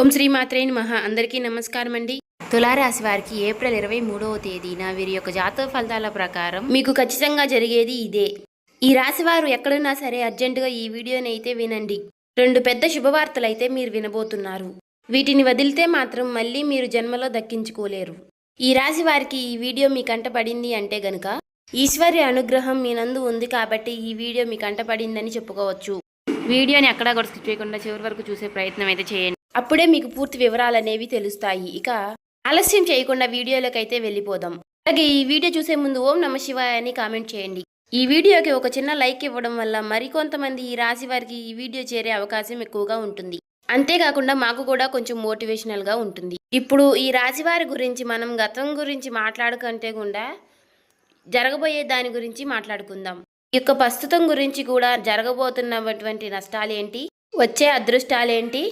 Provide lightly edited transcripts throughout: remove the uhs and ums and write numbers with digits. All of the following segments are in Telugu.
ఓం శ్రీ మాత్రే నమః. అందరికీ నమస్కారం అండి. తులారాశి వారికి ఏప్రిల్ 23వ తేదీన వీరి యొక్క జాతక ఫలితాల ప్రకారం మీకు ఖచ్చితంగా జరిగేది ఇదే. ఈ రాశి వారు ఎక్కడున్నా సరే అర్జెంటుగా ఈ వీడియోని అయితే వినండి. 2 పెద్ద శుభవార్తలు అయితే మీరు వినబోతున్నారు. వీటిని వదిలితే మాత్రం మళ్ళీ మీరు జన్మలో దక్కించుకోలేరు. ఈ రాశి వారికి ఈ వీడియో మీ కంట పడింది అంటే గనుక ఈశ్వర్య అనుగ్రహం మీ నందు ఉంది కాబట్టి ఈ వీడియో మీ కంట పడిందని చెప్పుకోవచ్చు. వీడియోని ఎక్కడా కూడా స్కిప్ చేయకుండా చివరి వరకు చూసే ప్రయత్నం అయితే చేయండి. అప్పుడే మీకు పూర్తి వివరాలు అనేవి తెలుస్తాయి. ఇక ఆలస్యం చేయకుండా వీడియోలోకి అయితే వెళ్ళిపోదాం. అలాగే ఈ వీడియో చూసే ముందు ఓం నమ శివాయ అని కామెంట్ చేయండి. ఈ వీడియోకి ఒక చిన్న లైక్ ఇవ్వడం వల్ల మరికొంతమంది ఈ రాశి వారికి ఈ వీడియో చేరే అవకాశం ఎక్కువగా ఉంటుంది. అంతేకాకుండా మాకు కూడా కొంచెం మోటివేషనల్గా ఉంటుంది. ఇప్పుడు ఈ రాశి వారి గురించి మనం గతం గురించి మాట్లాడుకుంటే కూడా జరగబోయే దాని గురించి మాట్లాడుకుందాం. ఈ యొక్క ప్రస్తుతం గురించి కూడా జరగబోతున్నటువంటి నష్టాలేంటి, వచ్చే అదృష్టాలేంటి,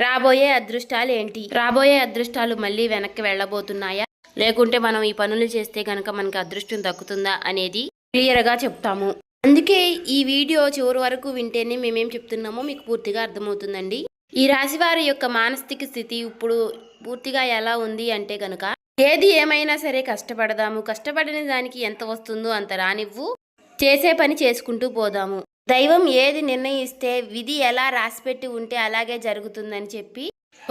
రాబోయే అదృష్టాలు మళ్ళీ వెనక్కి వెళ్ళబోతున్నాయా, లేకుంటే మనం ఈ పనులు చేస్తే కనుక మనకి అదృష్టం దక్కుతుందా అనేది క్లియర్గా చెప్తాము. అందుకే ఈ వీడియో చివరి వరకు వింటేనే మేమేం చెప్తున్నామో మీకు పూర్తిగా అర్థమవుతుందండి. ఈ రాశి వారి యొక్క మానసిక స్థితి ఇప్పుడు పూర్తిగా ఎలా ఉంది అంటే కనుక ఏది ఏమైనా సరే కష్టపడదాము, కష్టపడిన దానికి ఎంత వస్తుందో అంత రానివ్వు, చేసే పని చేసుకుంటూ పోదాము, దైవం ఏది నిర్ణయిస్తే విధి ఎలా రాసిపెట్టి ఉంటే అలాగే జరుగుతుందని చెప్పి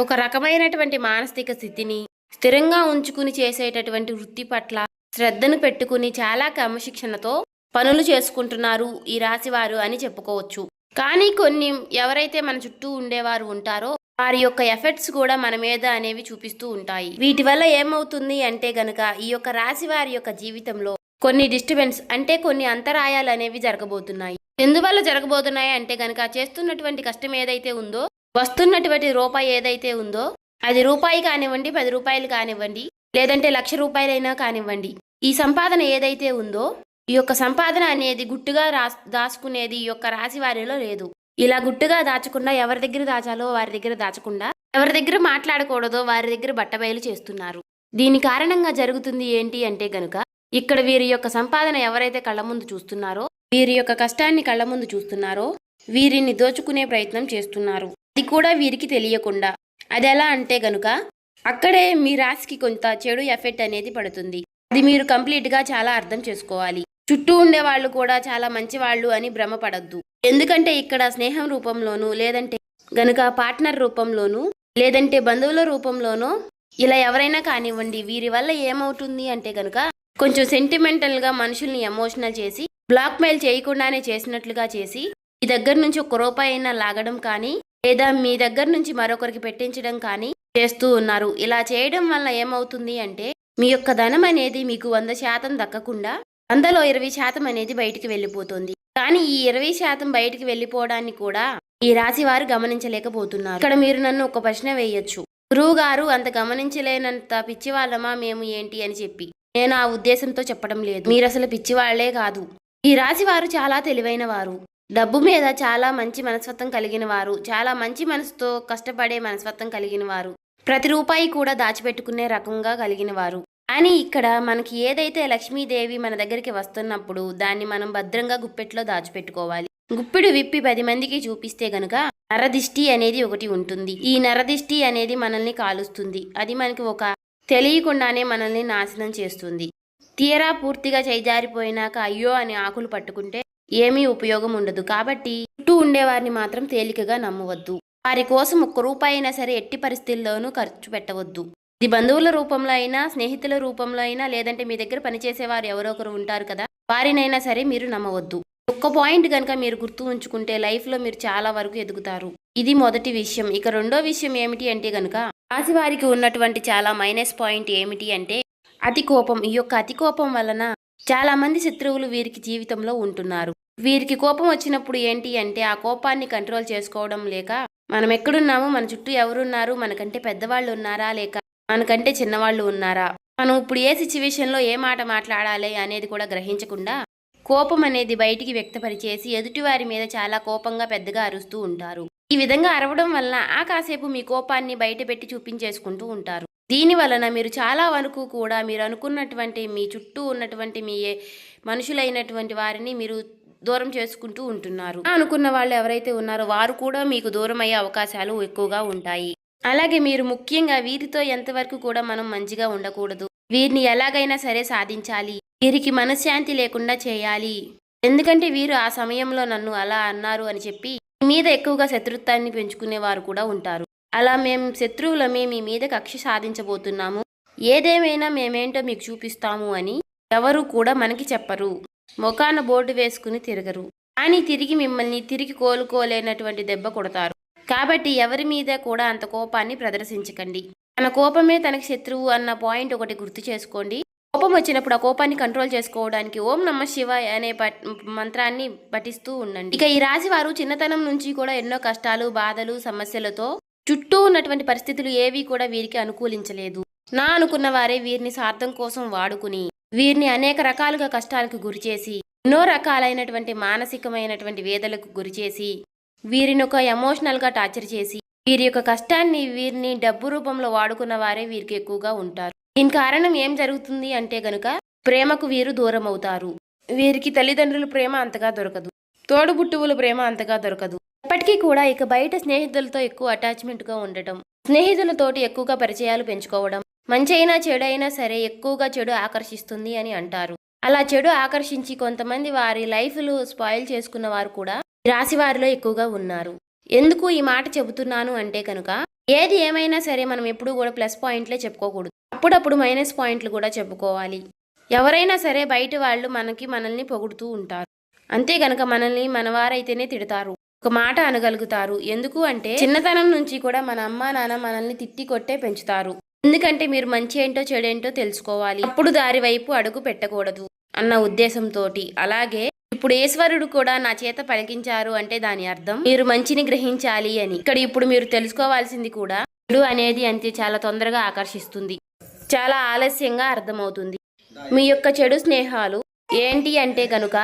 ఒక రకమైనటువంటి మానసిక స్థితిని స్థిరంగా ఉంచుకుని చేసేటటువంటి వృత్తి పట్ల శ్రద్ధను పెట్టుకుని చాలా క్రమశిక్షణతో పనులు చేసుకుంటున్నారు ఈ రాశివారు అని చెప్పుకోవచ్చు. కానీ కొన్ని ఎవరైతే మన చుట్టూ ఉండేవారు ఉంటారో వారి యొక్క ఎఫెక్ట్స్ కూడా మన మీద అనేవి చూపిస్తూ ఉంటాయి. వీటి వల్ల ఏమవుతుంది అంటే గనక ఈ యొక్క రాశి వారి యొక్క జీవితంలో కొన్ని డిస్టర్బెన్స్ అంటే కొన్ని అంతరాయాలు అనేవి జరగబోతున్నాయి. ఎందువల్ల జరగబోతున్నాయి అంటే గనక చేస్తున్నటువంటి కష్టం ఏదైతే ఉందో, వస్తున్నటువంటి రూపాయి ఏదైతే ఉందో, అది రూపాయి కానివ్వండి, 10 రూపాయలు కానివ్వండి, లేదంటే 1,00,000 రూపాయలైనా కానివ్వండి, ఈ సంపాదన ఏదైతే ఉందో ఈ యొక్క సంపాదన అనేది గుట్టుగా దాచుకునేది ఈ యొక్క రాశి వారిలో లేదు. ఇలా గుట్టుగా దాచకుండా ఎవరి దగ్గర దాచాలో వారి దగ్గర దాచకుండా, ఎవరి దగ్గర మాట్లాడకూడదో వారి దగ్గర బట్టబయలు చేస్తున్నారు. దీని కారణంగా జరుగుతుంది ఏంటి అంటే గనుక ఇక్కడ వీరి యొక్క సంపాదన ఎవరైతే కళ్ళ ముందు చూస్తున్నారో, వీరి యొక్క కష్టాన్ని కళ్ళ ముందు చూస్తున్నారో వీరిని దోచుకునే ప్రయత్నం చేస్తున్నారు. అది కూడా వీరికి తెలియకుండా. అది ఎలా అంటే గనుక అక్కడే మీ రాశికి కొంత చెడు ఎఫెక్ట్ అనేది పడుతుంది. అది మీరు కంప్లీట్గా చాలా అర్థం చేసుకోవాలి. చుట్టూ ఉండే వాళ్ళు కూడా చాలా మంచి వాళ్ళు అని భ్రమపడద్దు. ఎందుకంటే ఇక్కడ స్నేహం రూపంలోనూ, లేదంటే గనుక పార్ట్నర్ రూపంలోనూ, లేదంటే బంధువుల రూపంలోనూ ఇలా ఎవరైనా కానివ్వండి, వీరి వల్ల ఏమవుతుంది అంటే గనుక కొంచెం సెంటిమెంటల్గా మనుషుల్ని ఎమోషనల్ చేసి బ్లాక్మెయిల్ చేయకుండానే చేసినట్లుగా చేసి మీ దగ్గర నుంచి 1 రూపాయి అయినా లాగడం కానీ, లేదా మీ దగ్గర నుంచి మరొకరికి పెట్టించడం కానీ చేస్తూ ఉన్నారు. ఇలా చేయడం వల్ల ఏమవుతుంది అంటే మీ యొక్క ధనం అనేది మీకు 100% దక్కకుండా 100లో 20% అనేది బయటికి వెళ్ళిపోతుంది. కానీ ఈ 20% బయటికి వెళ్ళిపోవడాన్ని కూడా ఈ రాశి వారు గమనించలేకపోతున్నారు. ఇక్కడ మీరు నన్ను ఒక ప్రశ్న వేయొచ్చు, గురువు గారు అంత గమనించలేనంత పిచ్చివాళ్ళమా మేము ఏంటి అని చెప్పి. నేను ఆ ఉద్దేశంతో చెప్పడం లేదు. మీరు అసలు పిచ్చివాళ్లే కాదు. ఈ రాశి వారు చాలా తెలివైన వారు, డబ్బు మీద చాలా మంచి మనస్తత్వం కలిగిన వారు, చాలా మంచి మనసుతో కష్టపడే మనస్తత్వం కలిగిన వారు, ప్రతి రూపాయి కూడా దాచిపెట్టుకునే రకంగా కలిగిన వారు. కానీ ఇక్కడ మనకి ఏదైతే లక్ష్మీదేవి మన దగ్గరికి వస్తున్నప్పుడు దాన్ని మనం భద్రంగా గుప్పెట్లో దాచిపెట్టుకోవాలి. గుప్పిడు విప్పి 10 మందికి చూపిస్తే గనుక నరదిష్టి అనేది ఒకటి ఉంటుంది. ఈ నరదిష్టి అనేది మనల్ని కాలుస్తుంది. అది మనకి ఒక తెలియకుండానే మనల్ని నాశనం చేస్తుంది. తీరా పూర్తిగా చేజారిపోయినాక అయ్యో అని ఆకులు పట్టుకుంటే ఏమీ ఉపయోగం ఉండదు. కాబట్టి చుట్టూ ఉండేవారిని మాత్రం తేలికగా నమ్మవద్దు. వారి కోసం 1 రూపాయి అయినా సరే ఎట్టి పరిస్థితుల్లోనూ ఖర్చు పెట్టవద్దు. ఇది బంధువుల రూపంలో అయినా, స్నేహితుల రూపంలో అయినా, లేదంటే మీ దగ్గర పనిచేసేవారు ఎవరో ఒకరు ఉంటారు కదా, వారినైనా సరే మీరు నమ్మవద్దు. ఒక్క పాయింట్ కనుక మీరు గుర్తు ఉంచుకుంటే లైఫ్లో మీరు చాలా వరకు ఎదుగుతారు. ఇది మొదటి విషయం. ఇక రెండో విషయం ఏమిటి అంటే గనుక రాశి వారికి ఉన్నటువంటి చాలా మైనస్ పాయింట్ ఏమిటి అంటే అతి కోపం. ఈ యొక్క అతి కోపం వలన చాలా మంది శత్రువులు వీరికి జీవితంలో ఉంటున్నారు. వీరికి కోపం వచ్చినప్పుడు ఏంటి అంటే ఆ కోపాన్ని కంట్రోల్ చేసుకోవడం లేక మనం ఎక్కడున్నాము, మన చుట్టూ ఎవరున్నారు, మనకంటే పెద్దవాళ్ళు ఉన్నారా లేక మనకంటే చిన్నవాళ్ళు ఉన్నారా, మనం ఇప్పుడు ఏ సిచ్యువేషన్లో ఏ మాట మాట్లాడాలి అనేది కూడా గ్రహించకుండా కోపం అనేది బయటికి వ్యక్తపరిచేసి ఎదుటివారి మీద చాలా కోపంగా పెద్దగా అరుస్తూ ఉంటారు. ఈ విధంగా అరవడం వలన ఆ కాసేపు మీ కోపాన్ని బయట పెట్టి చూపించేసుకుంటూ ఉంటారు. దీని వలన మీరు చాలా వరకు కూడా మీరు అనుకున్నటువంటి మీ చుట్టూ ఉన్నటువంటి మీ మనుషులైనటువంటి వారిని మీరు దూరం చేసుకుంటూ ఉంటున్నారు. అనుకున్న వాళ్ళు ఎవరైతే ఉన్నారో వారు కూడా మీకు దూరం అయ్యే అవకాశాలు ఎక్కువగా ఉంటాయి. అలాగే మీరు ముఖ్యంగా వీరితో ఎంతవరకు కూడా మనం మంచిగా ఉండకూడదు. వీరిని ఎలాగైనా సరే సాధించాలి, వీరికి మనశ్శాంతి లేకుండా చేయాలి. ఎందుకంటే వీరు ఆ సమయంలో నన్ను అలా అన్నారు అని చెప్పి మీ మీద ఎక్కువగా శత్రుత్వాన్ని పెంచుకునేవారు కూడా ఉంటారు. అలా మేము శత్రువులమే మీ మీద కక్ష సాధించబోతున్నాము, ఏదేమైనా మేమేంటో మీకు చూపిస్తాము అని ఎవరు కూడా మనకి చెప్పరు. మొఖాన బోర్డు వేసుకుని తిరగరు, కానీ తిరిగి మిమ్మల్ని తిరిగి కోలుకోలేనటువంటి దెబ్బ కొడతారు. కాబట్టి ఎవరి మీద కూడా అంత కోపాన్ని ప్రదర్శించకండి. తన కోపమే తనకి శత్రువు అన్న పాయింట్ ఒకటి గుర్తు చేసుకోండి. కోపం వచ్చినప్పుడు ఆ కోపాన్ని కంట్రోల్ చేసుకోవడానికి ఓం నమః శివాయ అనే మంత్రాన్ని పఠిస్తూ ఉండండి. ఇక ఈ రాశి వారు చిన్నతనం నుంచి కూడా ఎన్నో కష్టాలు, బాధలు, సమస్యలతో చుట్టూ ఉన్నటువంటి పరిస్థితులు ఏవి కూడా వీరికి అనుకూలించలేదు. నా అనుకున్న వారే వీరిని స్వార్థం కోసం వాడుకుని వీరిని అనేక రకాలుగా కష్టాలకు గురిచేసి, ఎన్నో రకాలైనటువంటి మానసికమైనటువంటి వేదలకు గురిచేసి, వీరిని ఒక ఎమోషనల్గా టార్చర్ చేసి, వీరి యొక్క కష్టాన్ని వీరిని డబ్బు రూపంలో వాడుకున్న వారే వీరికి ఎక్కువగా ఉంటారు. దీని కారణం ఏం జరుగుతుంది అంటే గనుక ప్రేమకు వీరు దూరం అవుతారు. వీరికి తల్లిదండ్రుల ప్రేమ అంతగా దొరకదు, తోడుబుట్టువుల ప్రేమ అంతగా దొరకదు. ఇప్పటికీ కూడా ఇక బయట స్నేహితులతో ఎక్కువ అటాచ్మెంట్గా ఉండటం, స్నేహితులతోటి ఎక్కువగా పరిచయాలు పెంచుకోవడం, మంచి అయినా చెడు అయినా సరే ఎక్కువగా చెడు ఆకర్షిస్తుంది అని అంటారు. అలా చెడు ఆకర్షించి కొంతమంది వారి లైఫ్లు స్పాయిల్ చేసుకున్న వారు కూడా రాశి వారిలో ఎక్కువగా ఉన్నారు. ఎందుకు ఈ మాట చెబుతున్నాను అంటే కనుక ఏది ఏమైనా సరే మనం ఎప్పుడూ కూడా ప్లస్ పాయింట్లే చెప్పుకోకూడదు, అప్పుడప్పుడు మైనస్ పాయింట్లు కూడా చెప్పుకోవాలి. ఎవరైనా సరే బయట వాళ్ళు మనల్ని పొగుడుతూ ఉంటారు, అంతే గనక మనల్ని మనవారైతేనే తిడతారు, ఒక మాట అనగలుగుతారు. ఎందుకు అంటే చిన్నతనం నుంచి కూడా మన అమ్మా నాన్న మనల్ని తిట్టి కొట్టే పెంచుతారు. ఎందుకంటే మీరు మంచి ఏంటో చెడేంటో తెలుసుకోవాలి, అప్పుడు దారి వైపు అడుగు పెట్టకూడదు అన్న ఉద్దేశంతో. అలాగే ఇప్పుడు ఈశ్వరుడు కూడా నా చేత పలికించారు అంటే దాని అర్థం మీరు మంచిని గ్రహించాలి అని. ఇక్కడ ఇప్పుడు మీరు తెలుసుకోవాల్సింది కూడా చెడు అనేది అంతే చాలా తొందరగా ఆకర్షిస్తుంది, చాలా ఆలస్యంగా అర్థమవుతుంది. మీ యొక్క చెడు స్నేహాలు ఏంటి అంటే కనుక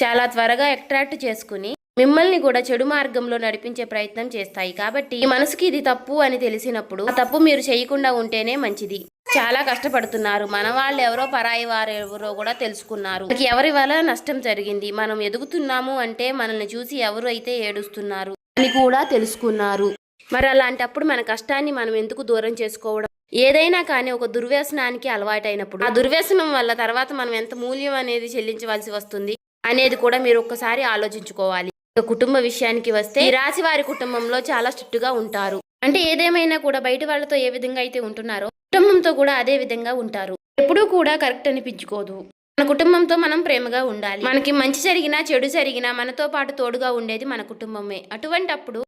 చాలా త్వరగా అట్రాక్ట్ చేసుకుని మిమ్మల్ని కూడా చెడు మార్గంలో నడిపించే ప్రయత్నం చేస్తాయి. కాబట్టి ఈ మనసుకి ఇది తప్పు అని తెలిసినప్పుడు ఆ తప్పు మీరు చేయకుండా ఉంటేనే మంచిది. చాలా కష్టపడుతున్నారు, మన వాళ్ళు ఎవరో పరాయి వారు ఎవరో కూడా తెలుసుకున్నారు, ఎవరి వల్ల నష్టం జరిగింది, మనం ఎదుగుతున్నాము అంటే మనల్ని చూసి ఎవరు అయితే ఏడుస్తున్నారు అని కూడా తెలుసుకున్నారు. మరి అలాంటప్పుడు మన కష్టాన్ని మనం ఎందుకు దూరం చేసుకోవడం? ఏదైనా కానీ ఒక దుర్వ్యసనానికి అలవాటైనప్పుడు ఆ దుర్వ్యసనం వల్ల తర్వాత మనం ఎంత మూల్యం అనేది చెల్లించవలసి వస్తుంది అనేది కూడా మీరు ఒక్కసారి ఆలోచించుకోవాలి. కుటుంబ విషయానికి వస్తే ఈ రాశి వారి కుటుంబంలో చాలా స్ట్రిక్ట్ గా ఉంటారు. అంటే ఏదేమైనా కూడా బయట వాళ్ళతో ఏ విధంగా అయితే ఉంటున్నారో కుటుంబంతో కూడా అదే విధంగా ఉంటారు. ఎప్పుడూ కూడా కరెక్ట్ అనిపించుకోదు. మన కుటుంబంతో మనం ప్రేమగా ఉండాలి. మనకి మంచి జరిగినా చెడు జరిగినా మనతో పాటు తోడుగా ఉండేది మన కుటుంబమే. అటువంటప్పుడు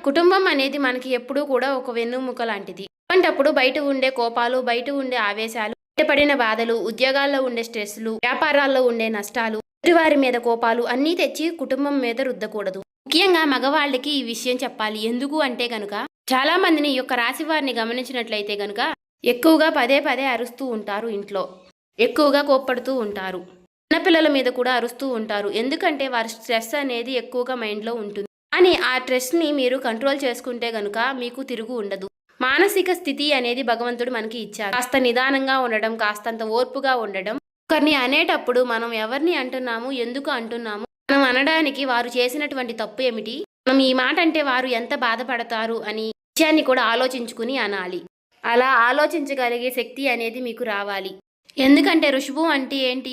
కుటుంబం అనేది మనకి ఎప్పుడూ కూడా ఒక వెన్నుముక లాంటిది. అటువంటప్పుడు బయట ఉండే కోపాలు, బయట ఉండే ఆవేశాలు, బయటపడిన బాధలు, ఉద్యోగాల్లో ఉండే స్ట్రెస్లు, వ్యాపారాల్లో ఉండే నష్టాలు, వారి మీద కోపాలు అన్నీ తెచ్చి కుటుంబం మీద రుద్దకూడదు. ముఖ్యంగా మగవాళ్ళకి ఈ విషయం చెప్పాలి. ఎందుకు అంటే గనుక చాలా మందిని ఈ యొక్క రాశి వారిని గమనించినట్లయితే గనుక ఎక్కువగా పదే పదే అరుస్తూ ఉంటారు, ఇంట్లో ఎక్కువగా కోప్పడుతూ ఉంటారు, చిన్నపిల్లల మీద కూడా అరుస్తూ ఉంటారు. ఎందుకంటే వారి స్ట్రెస్ అనేది ఎక్కువగా మైండ్లో ఉంటుంది. కానీ ఆ స్ట్రెస్ని మీరు కంట్రోల్ చేసుకుంటే గనుక మీకు తిరుగు ఉండదు. మానసిక స్థితి అనేది భగవంతుడు మనకి ఇచ్చారు. కాస్త నిదానంగా ఉండడం, కాస్తంత ఓర్పుగా ఉండడం. ఒకరిని అనేటప్పుడు మనం ఎవరిని అంటున్నాము, ఎందుకు అంటున్నాము, మనం అనడానికి వారు చేసినటువంటి తప్పు ఏమిటి, మనం ఈ మాట అంటే వారు ఎంత బాధపడతారు అని విషయాన్ని కూడా ఆలోచించుకుని అనాలి. అలా ఆలోచించగలిగే శక్తి అనేది మీకు రావాలి. ఎందుకంటే ఋషభం అంటే ఏంటి?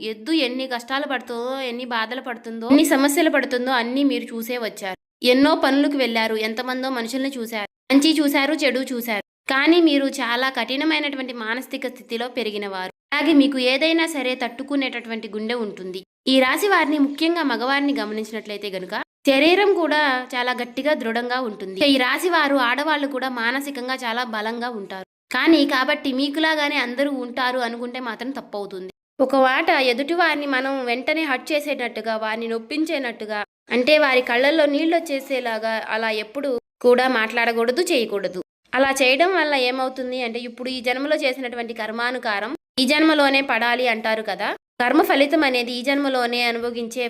ఎద్దు ఎన్ని కష్టాలు పడుతుందో, ఎన్ని బాధలు పడుతుందో, ఎన్ని సమస్యలు పడుతుందో అన్నీ మీరు చూసే వచ్చారు. ఎన్నో పనులకు వెళ్ళారు, ఎంతమందో మనుషుల్ని చూశారు, మంచి చూశారు, చెడు చూశారు. కానీ మీరు చాలా కఠినమైనటువంటి మానసిక స్థితిలో పెరిగినవారు. అలాగే మీకు ఏదైనా సరే తట్టుకునేటటువంటి గుండె ఉంటుంది. ఈ రాశి వారిని ముఖ్యంగా మగవారిని గమనించినట్లయితే గనుక శరీరం కూడా చాలా గట్టిగా దృఢంగా ఉంటుంది. ఈ రాశి వారు ఆడవాళ్ళు కూడా మానసికంగా చాలా బలంగా ఉంటారు. కానీ కాబట్టి మీకులాగానే అందరూ ఉంటారు అనుకుంటే మాత్రం తప్పవుతుంది. ఒక మాట ఎదుటి వారిని మనం వెంటనే హర్ట్ చేసేటట్టుగా, వారిని నొప్పించేటట్టుగా, అంటే వారి కళ్ళల్లో నీళ్ళు వచ్చేసేలాగా అలా ఎప్పుడు కూడా మాట్లాడకూడదు, చేయకూడదు. అలా చేయడం వల్ల ఏమవుతుంది అంటే ఇప్పుడు ఈ జన్మలో చేసినటువంటి కర్మానుకారం ఈ జన్మలోనే పడాలి అంటారు కదా. కర్మ ఫలితం అనేది ఈ జన్మలోనే అనుభవించే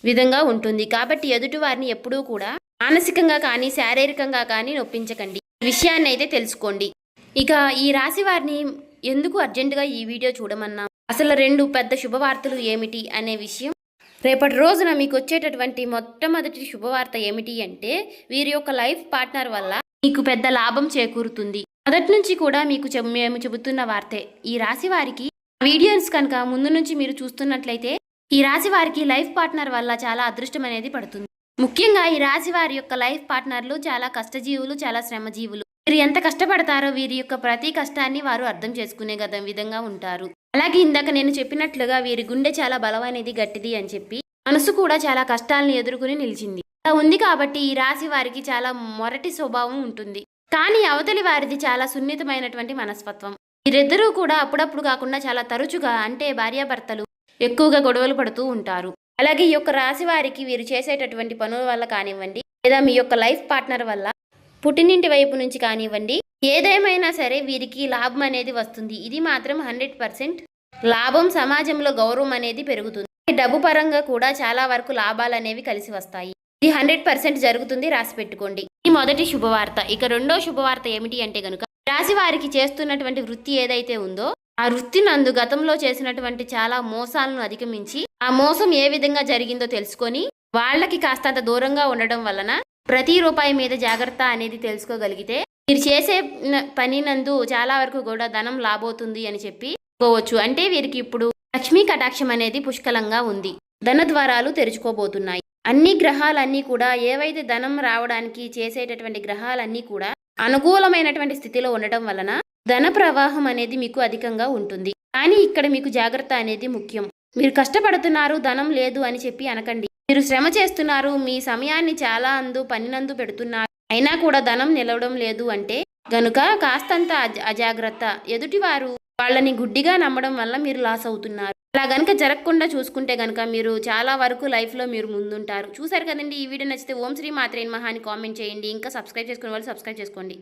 విధంగా ఉంటుంది. కాబట్టి ఎదుటి వారిని ఎప్పుడూ కూడా మానసికంగా కానీ శారీరకంగా కానీ నొప్పించకండి. ఈ విషయాన్ని అయితే తెలుసుకోండి. ఇక ఈ రాశి వారిని ఎందుకు అర్జెంటుగా ఈ వీడియో చూడమన్నా, అసలు 2 పెద్ద శుభవార్తలు ఏమిటి అనే విషయం, రేపటి రోజున మీకు వచ్చేటటువంటి మొట్టమొదటి శుభవార్త ఏమిటి అంటే వీరి యొక్క లైఫ్ పార్ట్నర్ వల్ల మీకు పెద్ద లాభం చేకూరుతుంది. మొదటి నుంచి కూడా మీకు మేము చెబుతున్న వార్తే. ఈ రాశి వారికి వీడియోస్ కనుక ముందు నుంచి మీరు చూస్తున్నట్లయితే ఈ రాశి వారికి లైఫ్ పార్ట్నర్ వల్ల చాలా అదృష్టం అనేది పడుతుంది. ముఖ్యంగా ఈ రాశి వారి యొక్క లైఫ్ పార్ట్నర్లు చాలా కష్టజీవులు, చాలా శ్రమజీవులు. వీరు ఎంత కష్టపడతారో వీరి యొక్క ప్రతి కష్టాన్ని వారు అర్థం చేసుకునే విధంగా ఉంటారు. అలాగే ఇందాక నేను చెప్పినట్లుగా వీరి గుండె చాలా బలమైనది, గట్టిది అని చెప్పి మనసు కూడా చాలా కష్టాలను ఎదుర్కొని నిలిచింది. అలా ఉంది కాబట్టి ఈ రాశి వారికి చాలా మొరటి స్వభావం ఉంటుంది. కానీ అవతలి వారిది చాలా సున్నితమైనటువంటి మనస్తత్వం. వీరిద్దరూ కూడా అప్పుడప్పుడు కాకుండా చాలా తరచుగా, అంటే భార్యాభర్తలు ఎక్కువగా గొడవలు పడుతూ ఉంటారు. అలాగే ఈ యొక్క రాశి వారికి వీరు చేసేటటువంటి పనుల వల్ల కానివ్వండి, లేదా మీ యొక్క లైఫ్ పార్ట్నర్ వల్ల పుట్టినింటి వైపు నుంచి కానివ్వండి, ఏదేమైనా సరే వీరికి లాభం అనేది వస్తుంది. ఇది మాత్రం 100% లాభం. సమాజంలో గౌరవం అనేది పెరుగుతుంది. డబ్బు పరంగా కూడా చాలా వరకు లాభాలు అనేవి కలిసి వస్తాయి. ఇది 100% జరుగుతుంది, రాసి పెట్టుకోండి. ఈ మొదటి శుభవార్త. ఇక రెండో శుభవార్త ఏమిటి అంటే గనుక, రాశి వారికి చేస్తున్నటువంటి వృత్తి ఏదైతే ఉందో ఆ వృత్తి నందు గతంలో చేసినటువంటి చాలా మోసాలను అధిగమించి ఆ మోసం ఏ విధంగా జరిగిందో తెలుసుకొని వాళ్ళకి కాస్తంత దూరంగా ఉండడం వలన ప్రతి రూపాయి మీద జాగ్రత్త అనేది తెలుసుకోగలిగితే మీరు చేసే పని నందు చాలా వరకు కూడా ధనం లాభవుతుంది అని చెప్పుకోవచ్చు. అంటే వీరికి ఇప్పుడు లక్ష్మీ కటాక్షం అనేది పుష్కలంగా ఉంది. ధన ద్వారాలు తెరుచుకోబోతున్నాయి. అన్ని గ్రహాలన్నీ కూడా ఏవైతే ధనం రావడానికి చేసేటటువంటి గ్రహాలన్నీ కూడా అనుకూలమైనటువంటి స్థితిలో ఉండటం వలన ధన ప్రవాహం అనేది మీకు అధికంగా ఉంటుంది. కానీ ఇక్కడ మీకు జాగ్రత్త అనేది ముఖ్యం. మీరు కష్టపడుతున్నారు, ధనం లేదు అని చెప్పి అనకండి. మీరు శ్రమ చేస్తున్నారు, మీ సమయాన్ని చాలా పనినందు పెడుతున్నారు, అయినా కూడా ధనం నిలవడం లేదు అంటే గనుక కాస్తంత అజాగ్రత్త. ఎదుటివారు వాళ్ళని గుడ్డిగా నమ్మడం వల్ల మీరు లాస్ అవుతున్నారు. అలా గనుక జరగకుండా చూసుకుంటే గనుక మీరు చాలా వరకు లైఫ్లో మీరు ముందుంటారు. చూసారు కదండి. ఈ వీడియో నచ్చితే ఓం శ్రీ మాత్రే నమః అని కామెంట్ చేయండి. ఇంకా సబ్స్క్రైబ్ చేసుకునే వాళ్ళు సబ్స్క్రైబ్ చేసుకోండి.